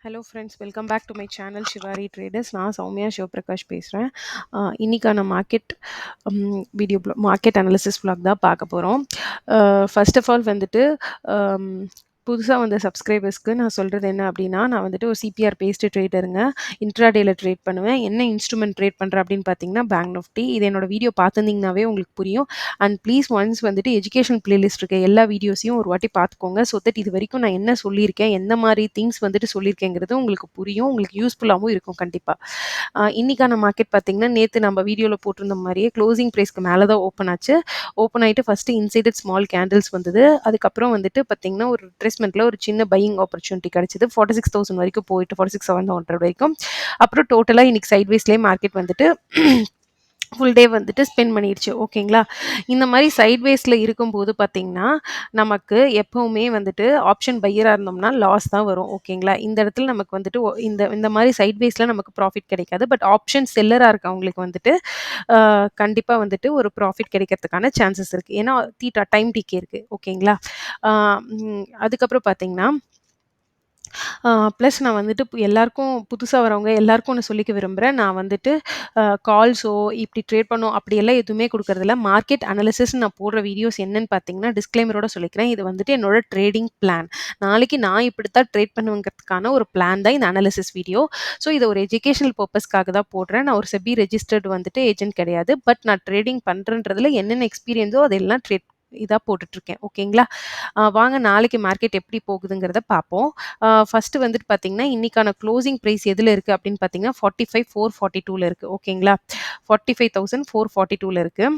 Hello friends, welcome back to my channel Shivari traders. நான் சௌமியா சிவபிரகாஷ் பேசுகிறேன். இன்றைக்கான வீடியோ மார்க்கெட் அனாலிசிஸ் vlog தான் பார்க்க போகிறோம். ஃபர்ஸ்ட் ஆஃப் ஆல் வந்துட்டு புதுசாக வந்த சப்ஸ்கிரைபர்ஸ்க்கு நான் சொல்கிறது என்ன அப்படின்னா, நான் வந்துட்டு ஒரு சிபிஆர் பேஸ்டு ட்ரேடருங்க. இன்ட்ராடேல ட்ரேட் பண்ணுவேன். என்ன இன்ஸ்ட்ருமெண்ட் ட்ரேட் பண்ணுறேன் அப்படின்னு பார்த்தீங்கன்னா பேங்க் நிஃப்டி. இது என்னோட வீடியோ பார்த்துருந்தீங்கன்னாவே உங்களுக்கு புரியும். அண்ட் ப்ளீஸ் ஒன்ஸ் வந்துட்டு எஜுகேஷன் பிளேலிஸ்ட் இருக்க எல்லா வீடியோஸையும் ஒரு வாட்டி பார்த்துக்கோங்க. ஸோ தட் இது வரைக்கும் நான் என்ன சொல்லியிருக்கேன், எந்த மாதிரி திங்ஸ் வந்துட்டு சொல்லியிருக்கேங்கிறது உங்களுக்கு புரியும், உங்களுக்கு யூஸ்ஃபுல்லாகவும் இருக்கும் கண்டிப்பாக. இன்றைக்கான மார்க்கெட் பார்த்தீங்கன்னா நேற்று நம்ம வீடியோவில் போட்டிருந்த மாதிரியே க்ளோசிங் ப்ரைஸ்க்கு மேலே தான் ஓப்பன் ஆச்சு. ஓப்பன் ஆகிட்டு ஃபஸ்ட்டு இன்சைடட் ஸ்மால் கேண்டில்ஸ் வந்தது. அதுக்கப்புறம் வந்துட்டு பார்த்தீங்கன்னா ஒரு ரிட்ரேஸ்மெண்ட்டில் ஒரு சின்ன பையிங் ஆப்பர்ச்சுனிட்டி கிடச்சிது. 46,000 வரைக்கும் போயிட்டு 46,700 வரைக்கும். அப்புறம் டோட்டலாக இன்றைக்கி சைட்வேஸ்லேயே மார்க்கெட் வந்துட்டு ஃபுல் டே வந்துட்டு ஸ்பெண்ட் பண்ணிடுச்சு. ஓகேங்களா? இந்த மாதிரி சைட்வேஸில் இருக்கும்போது பார்த்தீங்கன்னா நமக்கு எப்போவுமே வந்துட்டு ஆப்ஷன் பையராக இருந்தோம்னா லாஸ் தான் வரும். ஓகேங்களா? இந்த இடத்துல நமக்கு வந்துட்டு இந்த இந்த மாதிரி சைட்வேஸில் நமக்கு ப்ராஃபிட் கிடைக்காது. பட் ஆப்ஷன் செல்லராக இருக்கவங்களுக்கு வந்துட்டு கண்டிப்பாக வந்துட்டு ஒரு ப்ராஃபிட் கிடைக்கிறதுக்கான சான்சஸ் இருக்குது. ஏன்னா டைம் டிகே இருக்குது. ஓகேங்களா? அதுக்கப்புறம் பார்த்தீங்கன்னா ப்ளஸ் நான் வந்துட்டு எல்லாருக்கும் புதுசாக வரவங்க எல்லாருக்கும் ஒன்று சொல்லிக்க விரும்புகிறேன். நான் வந்துட்டு கால்ஸோ இப்படி ட்ரேட் பண்ணோம் அப்படியெல்லாம் எதுவுமே கொடுக்கறதில்ல. மார்க்கெட் அனாலிசிஸ் நான் போடுற வீடியோஸ் என்னன்னு பார்த்தீங்கன்னா டிஸ்க்ளைமரோட சொல்லிக்கிறேன். இது வந்துட்டு என்னோட ட்ரேடிங் பிளான். நாளைக்கு நான் இப்படித்தான் ட்ரேட் பண்ணுவேங்கிறதுக்கான ஒரு பிளான் தான் இந்த அனாலிசிஸ் வீடியோ. ஸோ இதை ஒரு எஜுகேஷனல் பர்பஸ்க்காக தான் போடுறேன். நான் ஒரு செபி ரெஜிஸ்டர்டு வந்துட்டு ஏஜென்ட் கிடையாது. பட் நான் ட்ரேடிங் பண்ணுறன்றதுல என்னென்ன எக்ஸ்பீரியன்ஸோ அதெல்லாம் இதாக போட்டுட்ருக்கேன். ஓகேங்களா? வாங்க நாளைக்கு மார்க்கெட் எப்படி போகுதுங்கிறத பார்ப்போம். ஃபஸ்ட்டு வந்துட்டு பார்த்தீங்கன்னா இன்றைக்கான க்ளோசிங் ப்ரைஸ் எதில் இருக்குது அப்படின்னு பார்த்தீங்கன்னா 45,442 இருக்குது. ஓகேங்களா? 45,442 இருக்குது.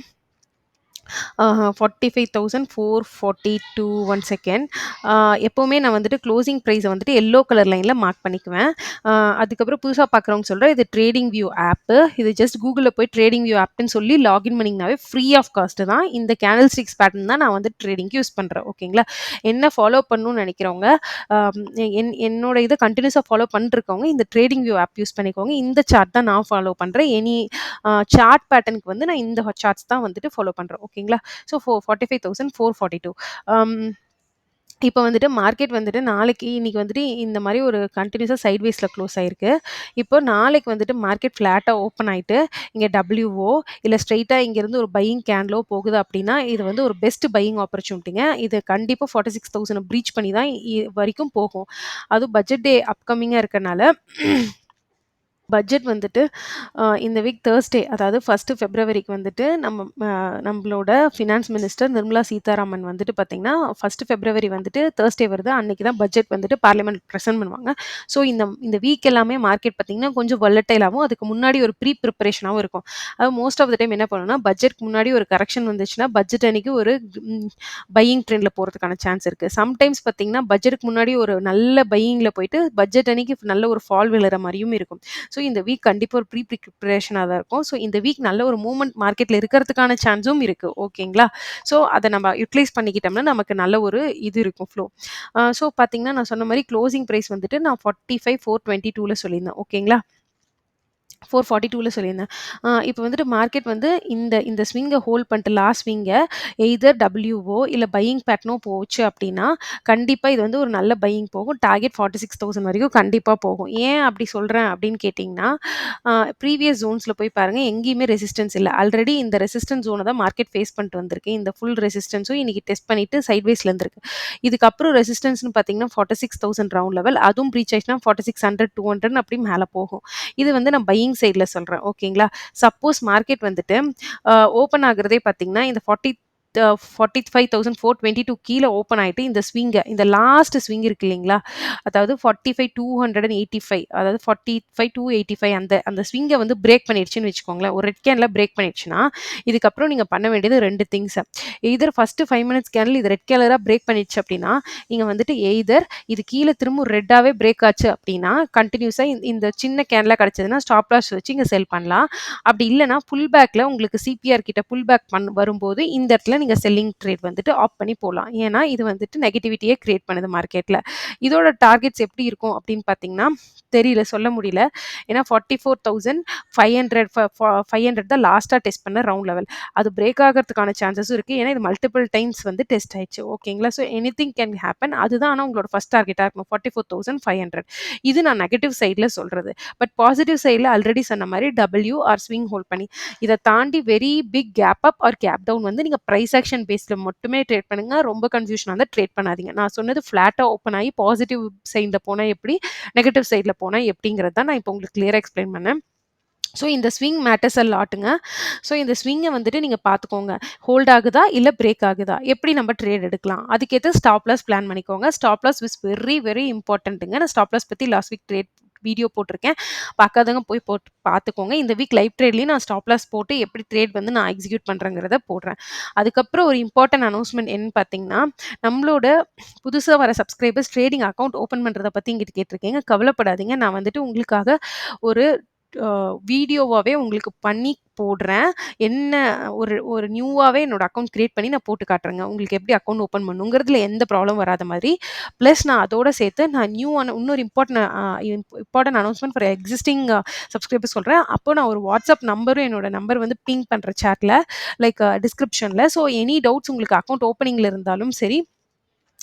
45,442 1 செகண்ட். எப்போவுமே நான் வந்துட்டு க்ளோசிங் ப்ரைஸை வந்துட்டு எல்லோ கலர் லைனில் மார்க் பண்ணிக்குவேன். அதுக்கப்புறம் புதுசாக பார்க்குறவங்க சொல்கிறேன், இது ட்ரேடிங் வியூ ஆப்பு. இது ஜஸ்ட் கூகுளில் போய் ட்ரேடிங் வியூ ஆப்னு சொல்லி லாகின் பண்ணிங்கனாவே ஃப்ரீ ஆஃப் காஸ்ட்டு தான். இந்த கேண்டில் ஸ்டிக்ஸ் பேட்டர்ன் தான் நான் வந்து ட்ரேடிங்க்கு யூஸ் பண்ணுறேன். ஓகேங்களா? என்ன ஃபாலோ பண்ணணும்னு நினைக்கிறவங்க என்னோட இதை கண்டினியூஸாக ஃபாலோ பண்ணிருக்கவங்க இந்த ட்ரேடிங் வியூ ஆப் யூஸ் பண்ணிக்கோங்க. இந்த சார்ட் தான் நான் ஃபாலோ பண்ணுறேன். சார்ட் பேட்டர்னுக்கு வந்து நான் இந்த சார்ட்ஸ் தான் வந்துட்டு ஃபாலோ பண்ணுறேன். ஓகேங்களா? ஸோ 45,442. இப்போ வந்துட்டு மார்க்கெட் வந்துட்டு இன்னைக்கு வந்துட்டு இந்த மாதிரி ஒரு கண்டினியூஸாக சைட்வேஸில் க்ளோஸ் ஆயிருக்கு. இப்போ நாளைக்கு வந்துட்டு மார்க்கெட் ஃப்ளாட்டாக ஓப்பன் ஆகிட்டு இங்கே டபிள்யூஓ இல்லை ஸ்ட்ரெயிட்டாக இங்கேருந்து ஒரு பையிங் கேண்டலோ போகுது அப்படின்னா இது வந்து ஒரு பெஸ்ட் பையிங் ஆப்பர்ச்சுனிட்டிங்க. இது கண்டிப்பாக 46,000 ப்ரீச் பண்ணி தான் வரைக்கும் போகும். அதுவும் பட்ஜெட் டே அப்கமிங்காக இருக்கனால பட்ஜெட் வந்துட்டு இந்த வீக் தேர்ஸ்டே, அதாவது 1 ஃபெப்ரவரிக்கு வந்துட்டு நம்மளோட ஃபினான்ஸ் மினிஸ்டர் நிர்மலா சீதாராமன் வந்துட்டு பார்த்தீங்கன்னா 1 ஃபெப்ரவரி வந்துட்டு தேர்ஸ்டே வருது. அன்னைக்கு தான் பட்ஜெட் வந்துட்டு பார்லிமெண்ட் ப்ரெசென்ட் பண்ணுவாங்க. ஸோ இந்த வீக் எல்லாமே மார்க்கெட் பார்த்தீங்கன்னா கொஞ்சம் வொலட்டைலாகவும் அதுக்கு முன்னாடி ஒரு ப்ரிப்பரேஷனாகவும் இருக்கும். அது மோஸ்ட் ஆஃப் த டைம் என்ன பண்ணுன்னா பட்ஜெட்க்கு முன்னாடி ஒரு கரெக்ஷன் வந்துச்சுன்னா பட்ஜெட் அன்னைக்கு ஒரு பையிங் ட்ரெண்டில் போகிறதுக்கான சான்ஸ் இருக்குது. சம்டைம்ஸ் பார்த்தீங்கன்னா பட்ஜெட்டுக்கு முன்னாடி ஒரு நல்ல பையிங்கில் போயிட்டு பட்ஜெட் அன்னைக்கு நல்ல ஒரு ஃபால் விழுற மாதிரியும் இருக்கும். ஸோ இந்த வீக் கண்டிப்பாக ஒரு ப்ரிப்பரேஷனாக தான் இருக்கும். ஸோ இந்த வீக் நல்ல ஒரு மூவ்மெண்ட் மார்க்கெட்டில் இருக்கிறதுக்கான சான்ஸும் இருக்குது. ஓகேங்களா? ஸோ அதை நம்ம யூட்டிலைஸ் பண்ணிக்கிட்டோம்னா நமக்கு நல்ல ஒரு இது இருக்கும் ஃப்ளோ. ஸோ பார்த்தீங்கன்னா நான் சொன்ன மாதிரி க்ளோசிங் ப்ரைஸ் வந்துட்டு நான் 45,422 சொல்லியிருந்தேன். ஓகேங்களா? 442 சொல்லியிருந்தேன். இப்போ வந்துட்டு மார்க்கெட் வந்து இந்த ஸ்விங்கை ஹோல்ட் பண்ணிட்டு லாஸ்ட் ஸ்விங்கை எய்தர் டபிள்யூஓ இல்லை பையிங் பேட்டர்னோ போச்சு அப்படின்னா கண்டிப்பாக இது வந்து ஒரு நல்ல பையிங் போகும். டார்கெட் 46,000 வரைக்கும் கண்டிப்பாக போகும். ஏன் அப்படி சொல்கிறேன் அப்படின்னு கேட்டிங்கன்னா ப்ரீவியஸ் ஜோன்ஸில் போய் பாருங்கள், எங்கேயுமே ரெசிஸ்டன்ஸ் இல்லை. ஆல்ரெடி இந்த ரெசிஸ்டன்ஸ் ஜோனை தான் மார்க்கெட் ஃபேஸ் பண்ணிட்டு வந்திருக்கு. இந்த ஃபுல் ரெசிஸ்டன்ஸும் இன்றைக்கி டெஸ்ட் பண்ணிவிட்டு சைட்வேஸில் இருந்திருக்கு. இதுக்கப்புறம் ரெசிஸ்டன்ஸ்னு பார்த்தீங்கன்னா 46,000 ரவுண்ட் லெவல், அதுவும் ப்ரீச் ஆயிடுச்சுன்னா 4600 200 அப்படி மேலே போகும். இது வந்து நான் பையிங் சைடில் சொல்கிறேன். ஓகேங்களா? சப்போஸ் மார்க்கெட் வந்துட்டு ஓப்பன் ஆகுறதே பார்த்தீங்கன்னா இந்த 45,422 கீழே ஓப்பன் ஆகிட்டு இந்த லாஸ்ட் ஸ்விங் இருக்கு இல்லைங்களா, அதாவது 45,285 அதாவது 45,285 அந்த ஸ்விங்கை வந்து பிரேக் பண்ணிடுச்சுன்னு வச்சுக்கோங்களேன். ஒரு ரெட் கேனில் பிரேக் பண்ணிடுச்சுன்னா இதுக்கப்புறம் நீங்கள் பண்ண வேண்டியது 2 திங்ஸ். எய்தர் ஃபஸ்ட்டு 5 மினிட்ஸ் கேனில் இது ரெட் கேலராக பிரேக் பண்ணிடுச்சு அப்படின்னா நீங்கள் வந்துட்டு எய்தர் இது கீழே திரும்ப ரெட்டாகவே பிரேக் ஆச்சு அப்படின்னா கண்டினியூஸாக இந்த சின்ன கேனில் கிடச்சதுன்னா ஸ்டாப் லாஸ் வச்சு இங்கே செல் பண்ணலாம். அப்படி இல்லைனா புல் பேக்கில் உங்களுக்கு சிபிஆர் கிட்ட புல் பேக் வரும்போது இந்த இடத்துல நீங்க செல்லிங் ட்ரேட் வந்துட்டு ஆப் பண்ணி போலாம். ஏன்னா, இது வந்துட்டு நெகட்டிவிட்டியே கிரியேட் பண்ணுது மார்க்கெட்ல. இதோட டார்கெட்ஸ் எப்படி இருக்கும் அப்படின்னு பார்த்தீங்கன்னா, தெரியல, சொல்ல முடியல. ஏன்னா 44,500 500 தான் லாஸ்ட்டா டெஸ்ட் பண்ண ரவுண்ட் லெவல். அது பிரேக் ஆகறதுக்கான சான்சஸும் இருக்கு. ஏன்னா, இது மல்டிபிள் டைம்ஸ் வந்து டெஸ்ட் ஆயிடுச்சு. ஓகேங்களா? So anything can happen. அதுதான் ஆனா உங்களோட ஃபர்ஸ்ட் டார்கெட்டா இருக்கணும். 44,500. இது நான் நெகட்டிவ் சைட்ல சொல்றது. பட் பாசிட்டிவ் சைட்ல ஆல்ரெடி சொன்ன மாரி டபிள்யூ ஆர் ஸ்விங் ஹோல்ட் பண்ணி, இத தாண்டி very big gap up or gap down வந்து நீங்க பிரைஸ் ஆக்ஷன் பேஸ்ல மட்டுமே ட்ரேட் பண்ணுங்க. ரொம்ப கன்ஃப்யூஷனா இருந்தா ட்ரேட் பண்ணாதீங்க. நான் சொன்னது ஃப்ளாட்டா ஓப்பன் ஆகி பாசிட்டிவ் சைட்ல போனா எப்படி, நெகட்டிவ் சைட்ல போனா எப்படிங்கிறது தான் நான் இப்போ உங்களுக்கு கிளியரா எக்ஸ்பிளைன் பண்ணேன். ஸோ இந்த ஸ்விங் மேட்டர்ஸ் அ லாட்டுங்க. ஸோ இந்த ஸ்விங்க வந்துட்டு நீங்க பார்த்துக்கோங்க. ஹோல்ட் ஆகுதா? இல்ல பிரேக் ஆகுதா? எப்படி நம்ம ட்ரேட் எடுக்கலாம்? அதுக்கேத்த ஸ்டாப் லாஸ் பிளான் பண்ணிக்கோங்க. Stop loss is very, very இம்பார்ட்டன்ட்டுங்க. நான் ஸ்டாப் லாஸ் பத்தி லாஸ்ட் வீக் வீடியோ போட்டிருக்கேன். பார்க்காதவங்க போய் போட்டு பார்த்துக்கோங்க. இந்த வீக் லைவ் ட்ரேட்லயும் நான் ஸ்டாப் லாஸ் போட்டு எப்படி ட்ரேட் வந்து நான் எக்ஸிக்யூட் பண்றேங்கிறத போடுறேன். அதுக்கப்புறம் ஒரு இம்பார்ட்டன்ட் அனௌன்ஸ்மென்ட் என்னன்னு பார்த்தீங்கன்னா, நம்மளோட புதுசா வர சப்ஸ்கிரைபர்ஸ் ட்ரேடிங் அக்கவுண்ட் ஓப்பன் பண்றத பத்தி என்கிட்ட கேட்டிருக்கீங்க. கவலைப்படாதீங்க. நான் வந்துட்டு உங்களுக்காக ஒரு அ வீடியோவாவே உங்களுக்கு பண்ணி போடுறேன். என்ன ஒரு ஒரு நியூவாவே என்னோட அக்கவுண்ட் கிரியேட் பண்ணி நான் போட்டு காட்டுறேங்க. உங்களுக்கு எப்படி அக்கவுண்ட் ஓப்பன் பண்ணணுங்கிறதுல எந்த ப்ராப்ளம் வராத மாதிரி. பிளஸ் நான் அதோட சேர்த்து நான் இன்னொரு important announcement for existing subscribers சொல்றேன். அப்போ நான் ஒரு வாட்ஸ்அப் நம்பரும் என்னோட நம்பர் வந்து பிங் பண்றேன் சாட்ல. லைக் டிஸ்கிரிப்ஷன்ல. ஸோ எனி டவுட்ஸ் உங்களுக்கு அக்கவுண்ட் ஓப்பனிங்ல இருந்தாலும் சரி,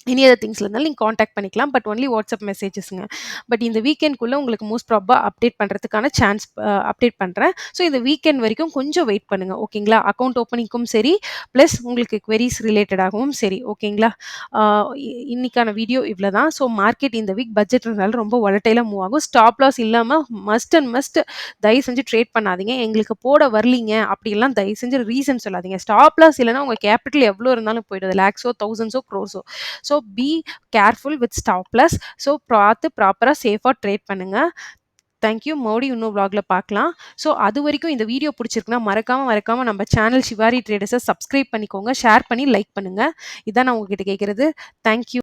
எனி அதர் திங்ஸ்ல இருந்தாலும் நீங்க கான்டாக்ட் பண்ணிக்கலாம். பட் ஒன்லி வாட்ஸ்அப் மெசேஜஸ்ங்க. பட் இந்த வீக்கெண்ட்குள்ள உங்களுக்கு மோஸ்ட் ப்ராபா அப்டேட் பண்றதுக்கான சான்ஸ் அப்டேட் பண்றேன். ஸோ இந்த வீக்கெண்ட் வரைக்கும் கொஞ்சம் வெயிட் பண்ணுங்க. ஓகேங்களா? அக்கவுண்ட் ஓப்பனிங்க்கும் சரி, பிளஸ் உங்களுக்கு குவெரீஸ் ரிலேட்டடாகவும் சரி. ஓகேங்களா? ஆ இன்னைக்கான வீடியோ இவ்வளதான். ஸோ மார்க்கெட் இந்த வீக் பட்ஜெட்னால ரொம்ப வாலடைலா மூவ் ஆகும். ஸ்டாப் லாஸ் இல்லாம மஸ்ட் தயவு செஞ்சு ட்ரேட் பண்ணாதீங்க. எங்களுக்கு போட வரலீங்க அப்படிலாம் தயவு செஞ்சு ரீசன் சொல்லாதீங்க. ஸ்டாப் லாஸ் இல்லன்னா உங்க கேபிட்டல் எவ்வளோ இருந்தாலும் போயிடும். லேக்ஸோ, தௌசண்ட்ஸோ, க்ரோர்ஸோ. So be careful with stop loss. So பார்த்து ப்ராப்பரா சேஃபா ட்ரேட் பண்ணுங்க. Thank you. மறுபடியும் இன்னொரு vlogல பார்க்கலாம். ஸோ அதுவரைக்கும் இந்த வீடியோ பிடிச்சிருக்குன்னா மறக்காம நம்ம சேனல் ஷிவாரி ட்ரேடர்ஸ சப்ஸ்கிரைப் பண்ணிக்கோங்க. ஷேர் பண்ணி லைக் பண்ணுங்க. இதான் நான் உங்ககிட்ட கேட்கறது. Thank you.